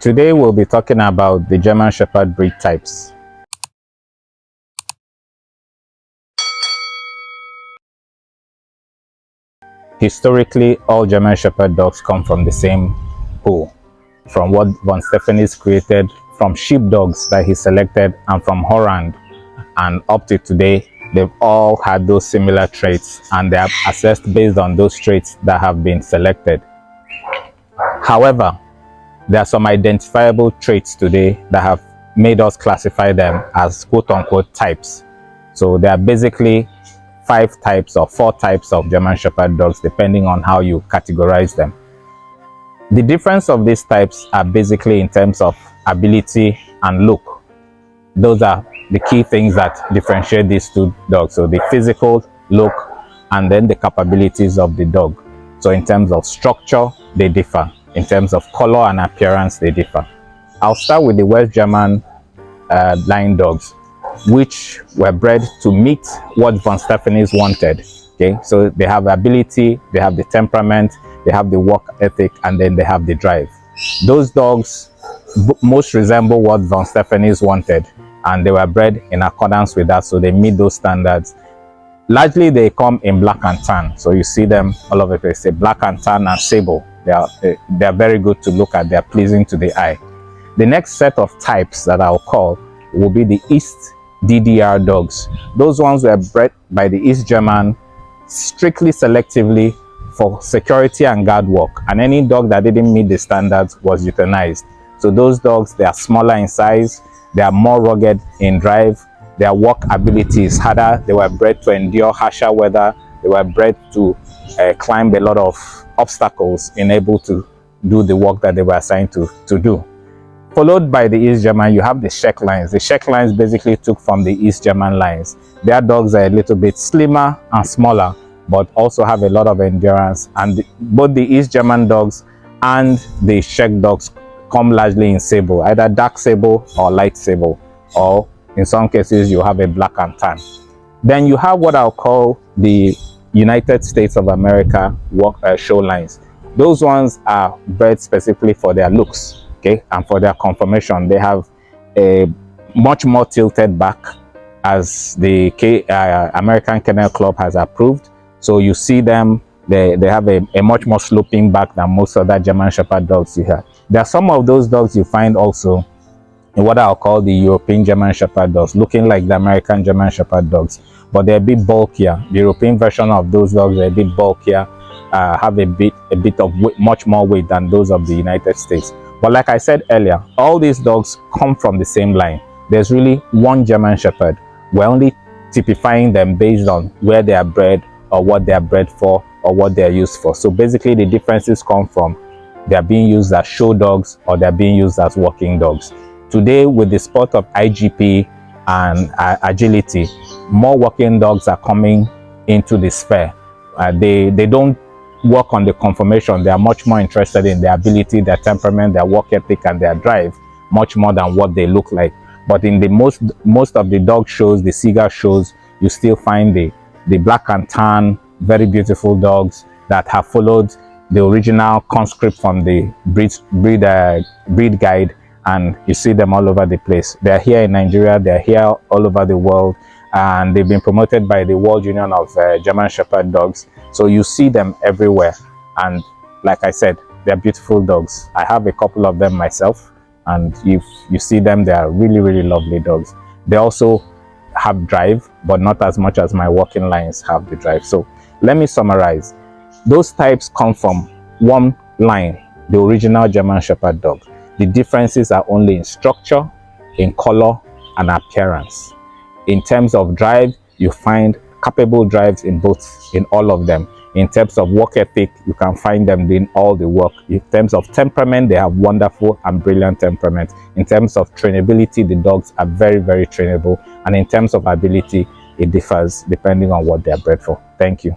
Today we'll be talking about the German Shepherd breed types. Historically, all German Shepherd dogs come from the same pool, from what von Stephanes created, from sheepdogs that he selected, and from Holland, and up to today, they've all had those similar traits, and they are assessed based on those traits that have been selected. However, there are some identifiable traits today that have made us classify them as quote-unquote types. So there are basically 5 types or 4 types of German Shepherd dogs, depending on how you categorize them. The difference of these types are basically in terms of ability and look. Those are the key things that differentiate these two dogs. So the physical look and then the capabilities of the dog. So in terms of structure, they differ. In terms of color and appearance, they differ. I'll start with the West German line dogs, which were bred to meet what von Stephanes wanted. Okay, so they have ability, they have the temperament, they have the work ethic, and then they have the drive. Those dogs most resemble what von Stephanes wanted, and they were bred in accordance with that, so they meet those standards. Largely, they come in black and tan, so you see them all over the place. Say black and tan and sable. They are very good to look at. They are pleasing to the eye. The next set of types that I'll call will be the East DDR dogs. Those ones were bred by the East German strictly selectively for security and guard work, and any dog that didn't meet the standards was euthanized. So those dogs, they are smaller in size, they are more rugged in drive, their work ability is harder, they were bred to endure harsher weather, they were bred to climb a lot of obstacles and able to do the work that they were assigned to do. Followed by the East German, you have the Czech lines. The Czech lines basically took from the East German lines. Their dogs are a little bit slimmer and smaller, but also have a lot of endurance. And both the East German dogs and the Czech dogs come largely in sable, either dark sable or light sable, or in some cases you have a black and tan. Then you have what I'll call the United States of America show lines. Those ones are bred specifically for their looks, okay, and for their conformation. They have a much more tilted back, as the American Kennel Club has approved. So you see them, they have a much more sloping back than most other German Shepherd dogs you have. There are some of those dogs you find also in what I'll call the European German Shepherd dogs, looking like the American German Shepherd dogs, but they're a bit bulkier. The European version of those dogs are a bit bulkier, have a bit of weight, much more weight than those of the United States. But like I said earlier, all these dogs come from the same line. There's really one German Shepherd. We're only typifying them based on where they are bred, or what they are bred for, or what they are used for. So basically the differences come from they are being used as show dogs or they are being used as working dogs. Today, with the sport of IGP and agility, more working dogs are coming into the sphere. They don't work on the conformation. They are much more interested in their ability, their temperament, their work ethic, and their drive, much more than what they look like. But in the most of the dog shows, the Seagull shows, you still find the black and tan, very beautiful dogs that have followed the original conscript from the breed guide, and you see them all over the place. They're here in Nigeria, they're here all over the world, and they've been promoted by the World Union of German Shepherd Dogs. So you see them everywhere, and like I said, they're beautiful dogs. I have a couple of them myself, and if you see them, they are really, really lovely dogs. They also have drive, but not as much as my working lines have the drive. So let me summarize. Those types come from one line, the original German Shepherd dog. The differences are only in structure, in color, and appearance. In terms of drive, you find capable drives in all of them. In terms of work ethic, you can find them doing all the work. In terms of temperament, they have wonderful and brilliant temperament. In terms of trainability, the dogs are very, very trainable. And in terms of ability, it differs depending on what they are bred for. Thank you.